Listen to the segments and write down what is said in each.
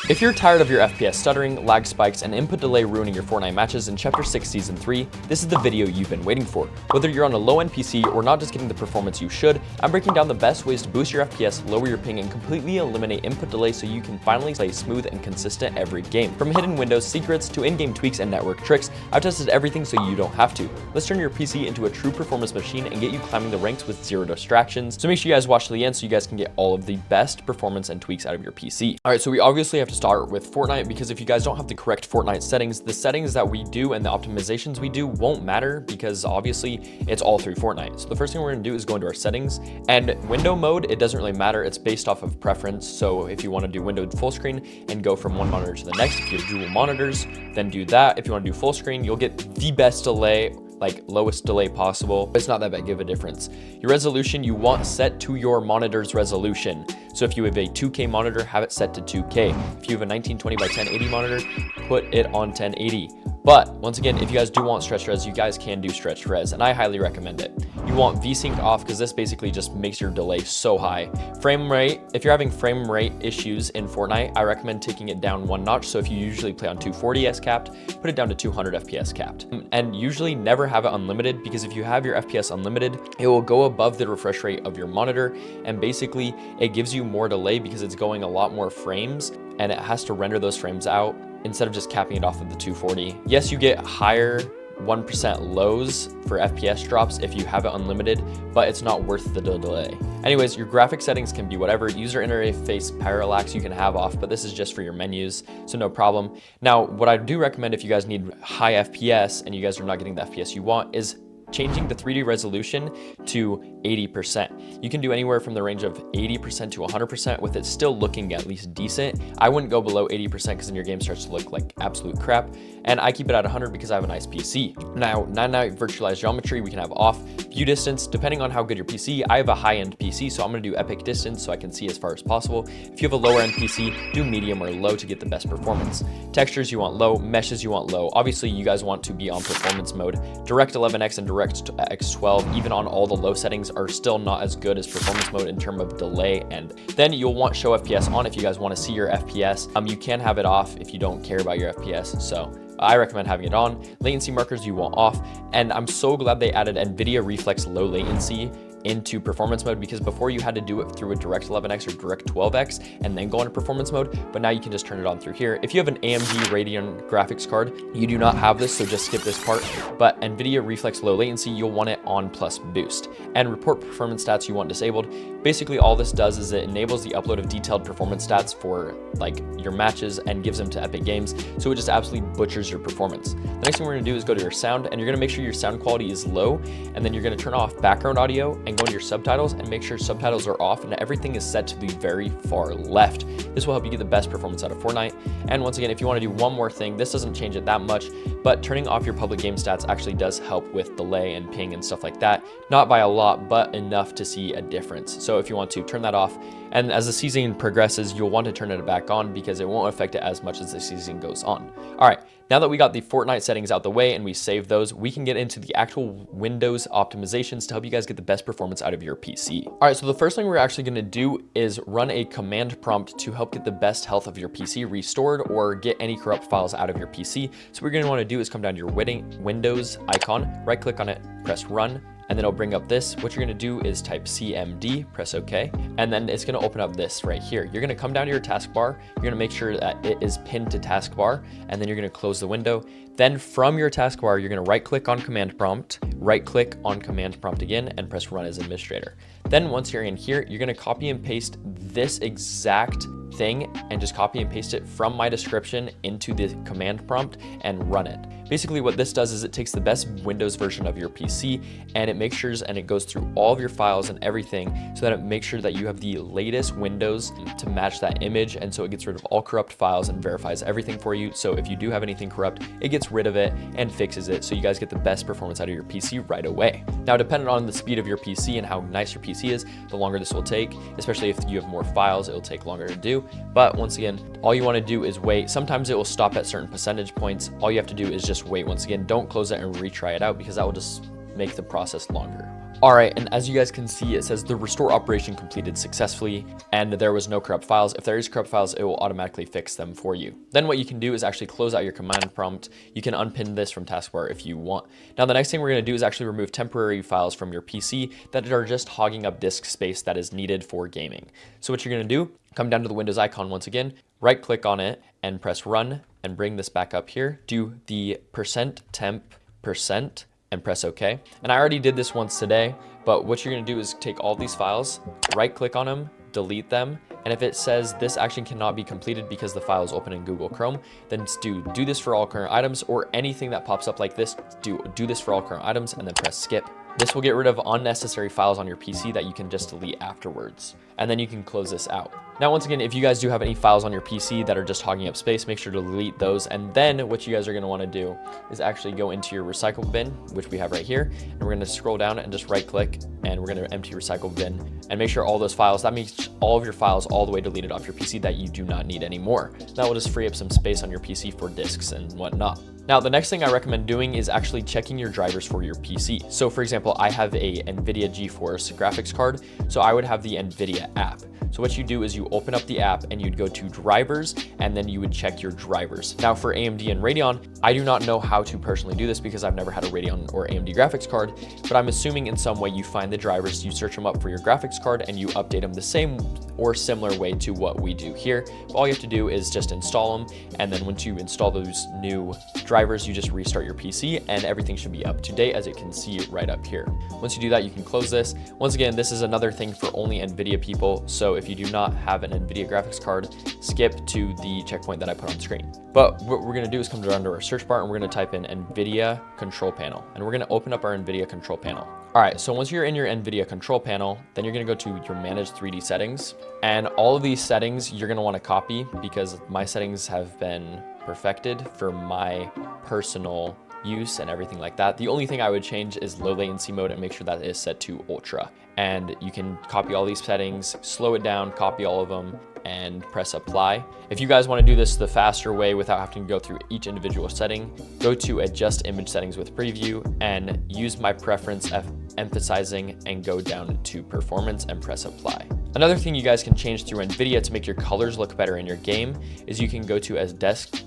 If you're tired of your FPS stuttering, lag spikes, and input delay ruining your Fortnite matches in Chapter 6 Season 3, this is the video you've been waiting for. Whether you're on a low-end PC or not just getting the performance you should, I'm breaking down the best ways to boost your FPS, lower your ping, and completely eliminate input delay so you can finally play smooth and consistent every game. From hidden windows, secrets, to in-game tweaks and network tricks, I've tested everything so you don't have to. Let's turn your PC into a true performance machine and get you climbing the ranks with zero distractions. So make sure you guys watch to the end so you guys can get all of the best performance and tweaks out of your PC. Alright, so we obviously have to start with Fortnite because if you guys don't have the correct Fortnite settings, the settings that we do and the optimizations we do won't matter because obviously it's all through Fortnite. So the first thing we're going to do is go into our settings, and window mode, it doesn't really matter. It's based off of preference. So if you want to do windowed full screen and go from one monitor to the next, if you have dual monitors, then do that. If you want to do full screen, you'll get the best delay, like lowest delay possible. It's not that big of a difference. Your resolution you want set to your monitor's resolution. So if you have a 2K monitor, have it set to 2K. If you have a 1920 by 1080 monitor, put it on 1080. But once again, if you guys do want stretch res, you guys can do stretch res, and I highly recommend it. You want VSync off because this basically just makes your delay so high. Frame rate, if you're having frame rate issues in Fortnite, I recommend taking it down one notch. So if you usually play on 240s capped, put it down to 200 FPS capped. And usually never have it unlimited, because if you have your FPS unlimited, it will go above the refresh rate of your monitor, and basically it gives you more delay because it's going a lot more frames and it has to render those frames out instead of just capping it off of the 240. Yes, you get higher 1% lows for FPS drops if you have it unlimited, but it's not worth the delay. Anyways, your graphic settings can be whatever. User interface parallax you can have off, but this is just for your menus, so no problem. Now, what I do recommend if you guys need high FPS and you guys are not getting the FPS you want is changing the 3D resolution to 80%. You can do anywhere from the range of 80% to 100% with it still looking at least decent. I wouldn't go below 80% because then your game starts to look like absolute crap. And I keep it at 100 because I have a nice PC. Now, 99 virtualized geometry we can have off. View distance, depending on how good your PC, I have a high-end PC, so I'm gonna do epic distance so I can see as far as possible. If you have a lower-end PC, do medium or low to get the best performance. Textures you want low, meshes you want low. Obviously, you guys want to be on performance mode. DirectX and DirectX 12, even on all the low settings, are still not as good as performance mode in terms of delay. And then you'll want show FPS on if you guys want to see your FPS. You can have it off if you don't care about your FPS, so I recommend having it on. Latency markers you want off, and I'm so glad they added Nvidia Reflex low latency into performance mode, because before you had to do it through a DirectX or Direct 12X and then go into performance mode, but now you can just turn it on through here. If you have an AMD Radeon graphics card, you do not have this, so just skip this part, but Nvidia Reflex low latency, you'll want it on plus boost. And report performance stats you want disabled. Basically all this does is it enables the upload of detailed performance stats for like your matches and gives them to Epic Games, so it just absolutely butchers your performance. The next thing we're gonna do is go to your sound, and you're gonna make sure your sound quality is low, and then you're gonna turn off background audio and go to your subtitles and make sure subtitles are off and everything is set to the very far left. This will help you get the best performance out of Fortnite. And once again, if you want to do one more thing, this doesn't change it that much, but turning off your public game stats actually does help with delay and ping and stuff like that. Not by a lot, but enough to see a difference. So if you want to turn that off, and as the season progresses, you'll want to turn it back on because it won't affect it as much as the season goes on. All right, now that we got the Fortnite settings out the way and we saved those, we can get into the actual Windows optimizations to help you guys get the best performance out of your PC. All right, so the first thing we're actually going to do is run a command prompt to help get the best health of your PC restored or get any corrupt files out of your PC. So what you're going to want to do is come down to your Windows icon, right click on it, press run, and then it'll bring up this. What you're gonna do is type CMD, press OK, and then it's gonna open up this right here. You're gonna come down to your taskbar, you're gonna make sure that it is pinned to taskbar, and then you're gonna close the window. Then from your taskbar, you're gonna right click on command prompt, right click on command prompt again, and press run as administrator. Then once you're in here, you're gonna copy and paste this exact thing and just copy and paste it from my description into the command prompt and run it. Basically what this does is it takes the best Windows version of your PC and it makes sure and it goes through all of your files and everything so that it makes sure that you have the latest Windows to match that image, and so it gets rid of all corrupt files and verifies everything for you. So if you do have anything corrupt, it gets rid of it and fixes it so you guys get the best performance out of your PC right away. Now, depending on the speed of your PC and how nice your PC is, the longer this will take, especially if you have more files, it'll take longer to do. But once again, all you want to do is wait. Sometimes it will stop at certain percentage points. All you have to do is just wait. Once again, don't close it and retry it out because that will just make the process longer. Alright, and as you guys can see, it says the restore operation completed successfully, and there was no corrupt files. If there is corrupt files, it will automatically fix them for you. Then what you can do is actually close out your command prompt. You can unpin this from taskbar if you want. Now the next thing we're going to do is actually remove temporary files from your PC that are just hogging up disk space that is needed for gaming. So what you're going to do, come down to the Windows icon once again, right click on it and press run and bring this back up here. Do the %temp% and press OK. And I already did this once today, but what you're going to do is take all these files, right click on them, delete them, and if it says this action cannot be completed because the file is open in Google Chrome, then do this for all current items, or anything that pops up like this, do this for all current items and then press skip. This will get rid of unnecessary files on your PC that you can just delete afterwards. And then you can close this out. Now, once again, if you guys do have any files on your PC that are just hogging up space, make sure to delete those. And then what you guys are going to want to do is actually go into your recycle bin, which we have right here. And we're going to scroll down and just right click, and we're going to empty recycle bin and make sure all those files, that means all of your files all the way deleted off your PC that you do not need anymore. That will just free up some space on your PC for disks and whatnot. Now, the next thing I recommend doing is actually checking your drivers for your PC. So for example, I have a Nvidia GeForce graphics card, so I would have the Nvidia app. So what you do is you open up the app and you'd go to drivers, and then you would check your drivers. Now for AMD and Radeon, I do not know how to personally do this because I've never had a Radeon or AMD graphics card, but I'm assuming in some way you find the drivers, you search them up for your graphics card, and you update them the same or similar way to what we do here. But all you have to do is just install them, and then once you install those new drivers, you just restart your PC and everything should be up to date, as you can see right up here. Once you do that, you can close this. Once again, this is another thing for only Nvidia people, so if you do not have an Nvidia graphics card, skip to the checkpoint that I put on screen. But what we're going to do is come down to our search bar and we're going to type in Nvidia control panel, and we're going to open up our Nvidia control panel. All right, so once you're in your Nvidia control panel, then you're going to go to your manage 3D settings, and all of these settings you're going to want to copy because my settings have been perfected for my personal use and everything like that. The only thing I would change is low latency mode and make sure that it is set to ultra. And you can copy all these settings, slow it down, copy all of them, and press apply. If you guys want to do this the faster way without having to go through each individual setting, go to adjust image settings with preview and use my preference emphasizing and go down to performance and press apply. Another thing you guys can change through Nvidia to make your colors look better in your game is you can go to adjust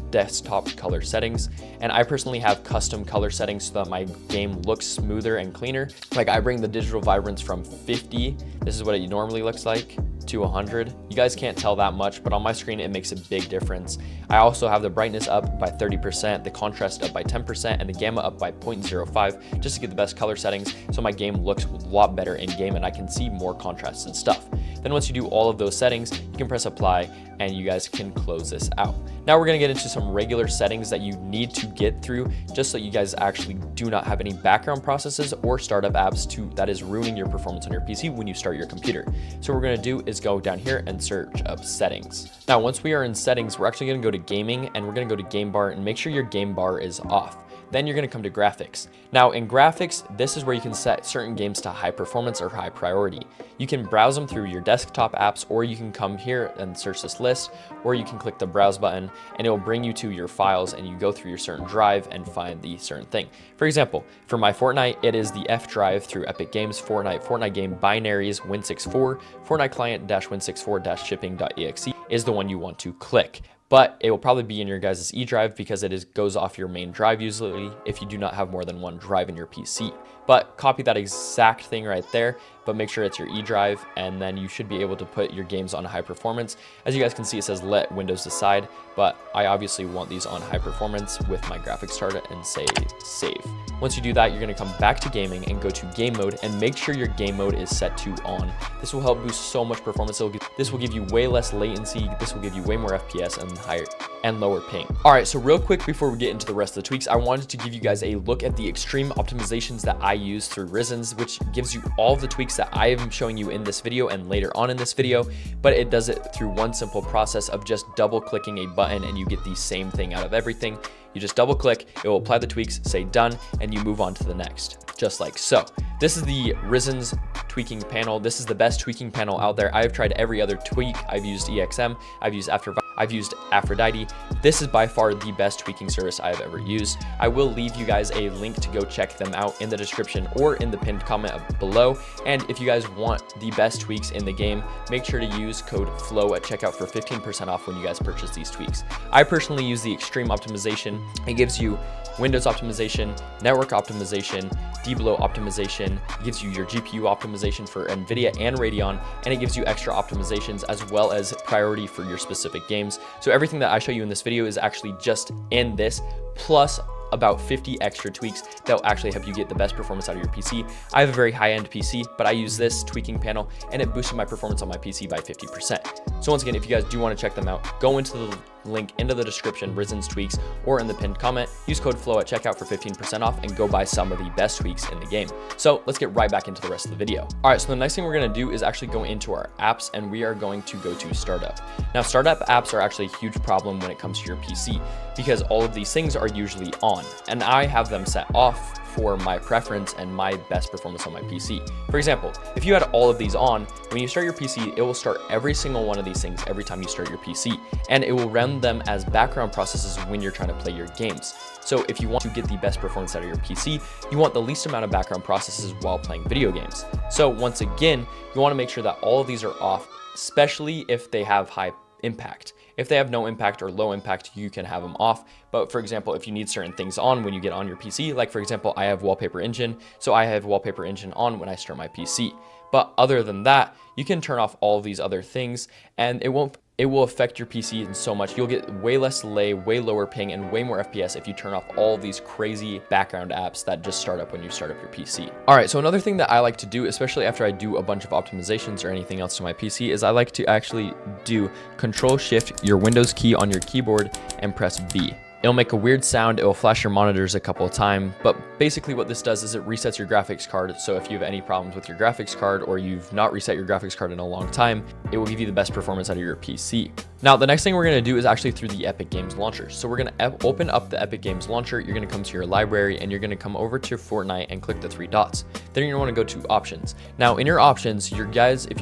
desktop color settings, and I personally have custom color settings so that my game looks smoother and cleaner. Like I bring the digital vibrance from 50, this is what it normally looks like, to 100. You guys can't tell that much, but on my screen it makes a big difference. I also have the brightness up by 30%, the contrast up by 10%, and the gamma up by 0.05 just to get the best color settings so my game looks a lot better in game and I can see more contrast and stuff. Then once you do all of those settings, you can press apply and you guys can close this out. Now we're gonna get into some regular settings that you need to get through just so you guys actually do not have any background processes or startup apps that is ruining your performance on your PC when you start your computer. So what we're gonna do is go down here and search up settings. Now once we are in settings, we're actually gonna go to gaming and we're gonna go to game bar and make sure your game bar is off. Then you're going to come to graphics. Now in graphics, this is where you can set certain games to high performance or high priority. You can browse them through your desktop apps, or you can come here and search this list, or you can click the browse button and it will bring you to your files and you go through your certain drive and find the certain thing. For example, for my Fortnite, it is the F drive through Epic Games, Fortnite game binaries Win64, Fortnite client-win64-shipping.exe is the one you want to click. But it will probably be in your guys' E drive because it goes off your main drive usually if you do not have more than one drive in your PC. But copy that exact thing right there, but make sure it's your E drive, and then you should be able to put your games on high performance. As you guys can see, it says let Windows decide, but I obviously want these on high performance with my graphics card and say save. Once you do that, you're going to come back to gaming and go to game mode and make sure your game mode is set to on. This will help boost so much performance. This will give you way less latency. This will give you way more FPS and higher and lower ping. All right, so real quick before we get into the rest of the tweaks, I wanted to give you guys a look at the extreme optimizations that I use through Reasons, which gives you all the tweaks that I am showing you in this video and later on in this video, but it does it through one simple process of just double clicking a button and you get the same thing out of everything. You just double click, it will apply the tweaks, say done, and you move on to the next, just like so. This is the Risen's tweaking panel. This is the best tweaking panel out there. I've tried every other tweak. I've used EXM, I've used Aphrodite. This is by far the best tweaking service I have ever used. I will leave you guys a link to go check them out in the description or in the pinned comment below. And if you guys want the best tweaks in the game, make sure to use code FLOW at checkout for 15% off when you guys purchase these tweaks. I personally use the extreme optimization. It gives you Windows optimization, network optimization, deblow optimization. It gives you your GPU optimization for Nvidia and Radeon, and it gives you extra optimizations as well as priority for your specific games. So everything that I show you in this video is actually just in this, plus about 50 extra tweaks that will actually help you get the best performance out of your PC. I have a very high-end PC, but I use this tweaking panel and it boosted my performance on my PC by 50%. So once again, if you guys do want to check them out, go into the link into the description, Risen's tweaks, or in the pinned comment, use code FLOW at checkout for 15% off and go buy some of the best tweaks in the game. So let's get right back into the rest of the video. All right, so the next thing we're going to do is actually go into our apps, and we are going to go to startup. Now, startup apps are actually a huge problem when it comes to your PC because all of these things are usually on, and I have them set off for my preference and my best performance on my PC. For example, if you had all of these on, when you start your PC, it will start every single one of these things every time you start your PC, and it will run them as background processes when you're trying to play your games. So if you want to get the best performance out of your PC, you want the least amount of background processes while playing video games. So once again, you want to make sure that all of these are off, especially if they have high impact. If they have no impact or low impact, you can have them off. But for example, if you need certain things on when you get on your PC, like for example, I have wallpaper engine, so I have wallpaper engine on when I start my PC. But other than that, you can turn off all of these other things and it will affect your PC in so much. You'll get way less delay, way lower ping, and way more FPS if you turn off all these crazy background apps that just start up when you start up your PC. All right, so another thing that I like to do, especially after I do a bunch of optimizations or anything else to my PC, is I like to actually do Ctrl-Shift, your Windows key on your keyboard, and press B. It'll make a weird sound, it will flash your monitors a couple of times, but basically what this does is it resets your graphics card. So if you have any problems with your graphics card or you've not reset your graphics card in a long time, it will give you the best performance out of your PC. Now, the next thing we're going to do is actually through the Epic Games Launcher. So we're going to open up the Epic Games Launcher, you're going to come to your library, and you're going to come over to Fortnite and click the three dots. Then you're going to want to go to options. Now, in your options, if you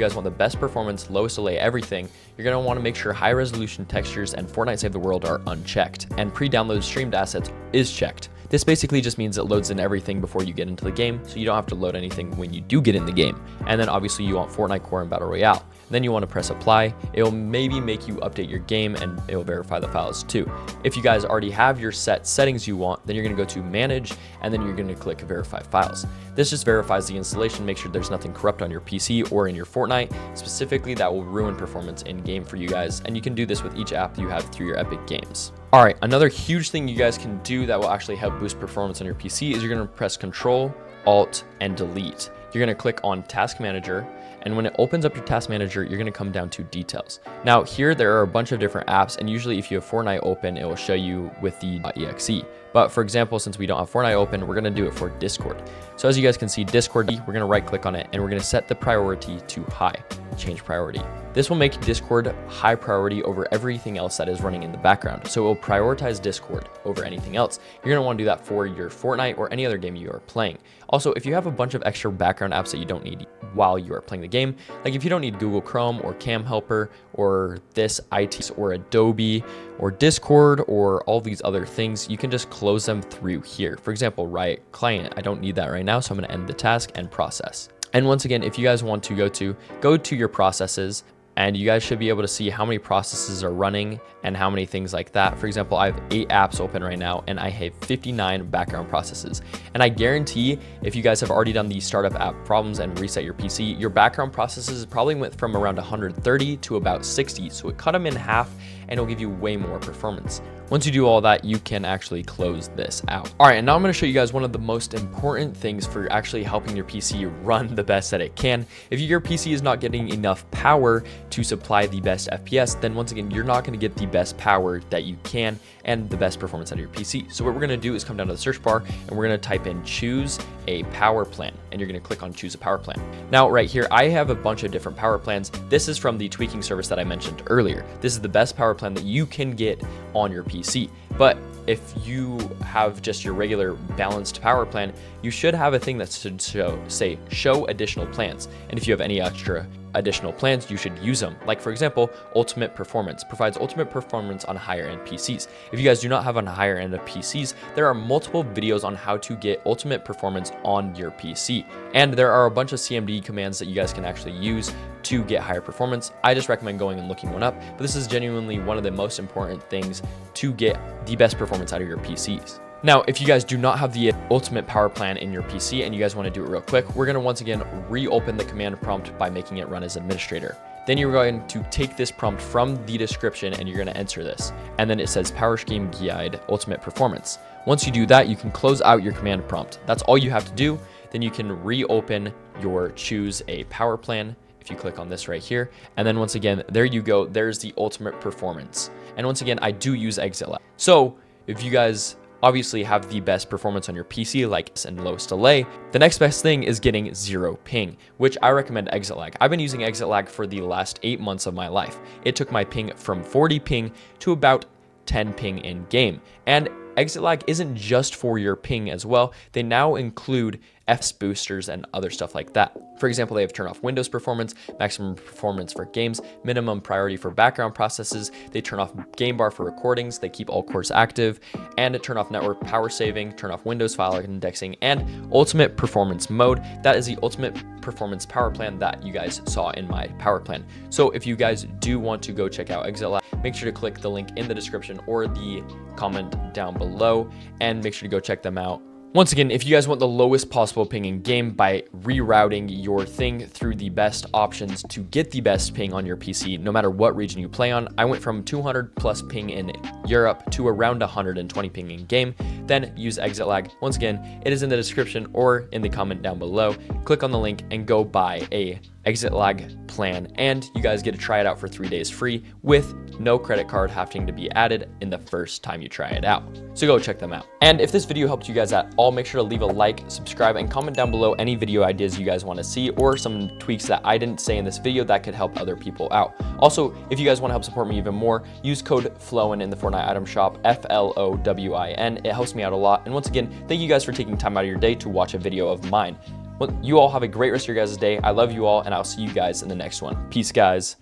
guys want the best performance, lowest delay, everything, you're going to want to make sure high resolution textures and Fortnite Save the World are unchecked, and pre-download streamed assets is checked. This basically just means it loads in everything before you get into the game, so you don't have to load anything when you do get in the game. And then obviously you want Fortnite Core and Battle Royale. Then you want to press apply. It will maybe make you update your game and it will verify the files too. If you guys already have your set settings you want, then you're going to go to manage and then you're going to click verify files. This just verifies the installation, make sure there's nothing corrupt on your PC or in your Fortnite, specifically that will ruin performance in game for you guys. And you can do this with each app you have through your Epic Games. All right, another huge thing you guys can do that will actually help boost performance on your PC is you're going to press Ctrl, Alt, and Delete. You're going to click on Task Manager, and when it opens up your Task Manager, you're going to come down to Details. Now here there are a bunch of different apps, and usually if you have Fortnite open, it will show you with the .exe. But for example, since we don't have Fortnite open, we're going to do it for Discord. So as you guys can see, Discord, we're going to right click on it and we're going to set the priority to high, change priority. This will make Discord high priority over everything else that is running in the background. So it will prioritize Discord over anything else. You're going to want to do that for your Fortnite or any other game you are playing. Also, if you have a bunch of extra background apps that you don't need while you are playing the game, like if you don't need Google Chrome or Cam Helper or this IT or Adobe or Discord or all these other things, you can just close them through here. For example, Riot Client, I don't need that right now, so I'm going to end the task and process. And once again, if you guys want to go to your processes, and you guys should be able to see how many processes are running and how many things like that. For example, I have 8 apps open right now and I have 59 background processes. And I guarantee if you guys have already done the startup app problems and reset your PC, your background processes probably went from around 130 to about 60. So it cut them in half and it'll give you way more performance. Once you do all that, you can actually close this out. All right, and now I'm going to show you guys one of the most important things for actually helping your PC run the best that it can. If your PC is not getting enough power to supply the best FPS, then once again, you're not going to get the best power that you can and the best performance out of your PC. So what we're going to do is come down to the search bar and we're going to type in choose a power plan, and you're going to click on choose a power plan. Now right here, I have a bunch of different power plans. This is from the tweaking service that I mentioned earlier. This is the best power plan that you can get on your PC. But if you have just your regular balanced power plan, you should have a thing that should show additional plans. And if you have any extra additional plans, you should use them. Like for example, ultimate performance provides ultimate performance on higher end PCs. If you guys do not have on higher end of PCs, there are multiple videos on how to get ultimate performance on your PC. And there are a bunch of CMD commands that you guys can actually use to get higher performance. I just recommend going and looking one up, but this is genuinely one of the most important things to get the best performance out of your PCs. Now, if you guys do not have the ultimate power plan in your PC and you guys want to do it real quick, we're going to once again reopen the command prompt by making it run as administrator. Then you're going to take this prompt from the description and you're going to enter this. And then it says PowerChg guide ultimate performance. Once you do that, you can close out your command prompt. That's all you have to do. Then you can reopen your choose a power plan. If you click on this right here, and then once again, there you go. There's the ultimate performance. And once again, I do use exit lag. So if you guys obviously have the best performance on your PC, like and lowest delay, the next best thing is getting 0 ping, which I recommend exit lag. I've been using exit lag for the last 8 months of my life. It took my ping from 40 ping to about 10 ping in game. And exit lag isn't just for your ping as well. They now include FPS boosters and other stuff like that. For example, they have turn off Windows performance, maximum performance for games, minimum priority for background processes. They turn off game bar for recordings. They keep all cores active, and turn off network power saving, turn off Windows file indexing, and ultimate performance mode. That is the ultimate performance power plan that you guys saw in my power plan. So if you guys do want to go check out exit lag, make sure to click the link in the description or the comment down below and make sure to go check them out. Once again, if you guys want the lowest possible ping in game by rerouting your thing through the best options to get the best ping on your PC, no matter what region you play on, I went from 200 plus ping in Europe to around 120 ping in game, then use exit lag. Once again, it is in the description or in the comment down below. Click on the link and go buy a exit lag plan, and you guys get to try it out for 3 days free with no credit card having to be added in the first time you try it out. So go check them out. And if this video helped you guys at all, make sure to leave a like, subscribe, and comment down below any video ideas you guys want to see or some tweaks that I didn't say in this video that could help other people out. Also, if you guys want to help support me even more, use code FLOWIN in the Fortnite item shop, FLOWIN. It helps me out a lot. And once again, thank you guys for taking time out of your day to watch a video of mine. Well, you all have a great rest of your guys' day. I love you all, and I'll see you guys in the next one. Peace, guys.